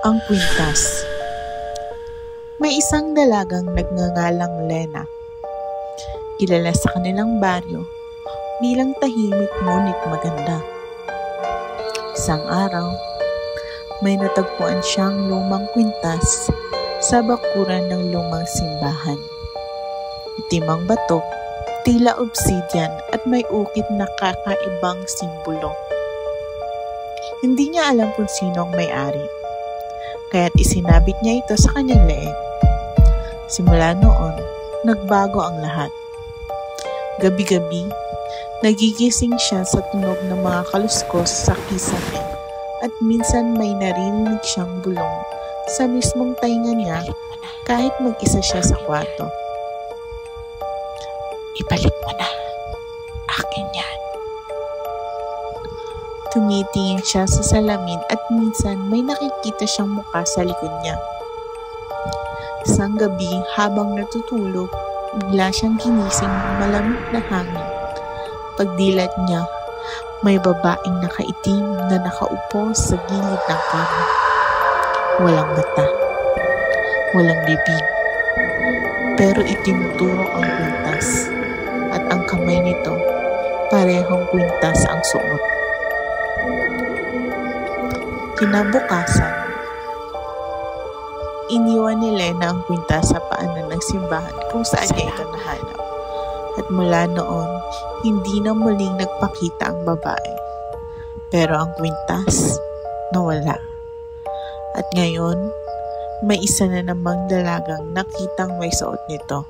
Ang kwintas. May isang dalagang nagngangalang Lena. Kilala sa kanilang baryo bilang tahimik ngunit maganda. Isang araw, may natagpuan siyang lumang kwintas sa bakuran ng lumang simbahan. Itim ang bato, tila obsidian at may ukit na kakaibang simbolo. Hindi niya alam kung sino ang may-ari, kaya't isinabit niya ito sa kanyang leeg. Simula noon, nagbago ang lahat. Gabi-gabi, nagigising siya sa tunog ng mga kaluskos sa kisame at minsan may naririnig siyang bulong sa mismong tainga niya kahit mag-isa siya sa kwarto. Ibalik mo na. Akin yan. Tumitingin siya sa salamin at minsan may nakikita siyang mukha sa likod niya. Isang gabi habang natutulog, bigla siyang ginising ng malamig na hangin. Pagdilat niya, may babaeng nakaitim na nakaupo sa gilid ng kama. Walang mata, walang bibig, pero itinuturo ang kwintas at ang kamay nito parehong kwintas ang suot. Kinabukasan, iniwan ni Lena ang kwintas sa paanan ng simbahan kung saan niya ito nahanap. At mula noon, hindi na muling nagpakita ang babae. Pero ang kwintas, nawala. At ngayon, may isa na namang dalagang nakitang may suot nito.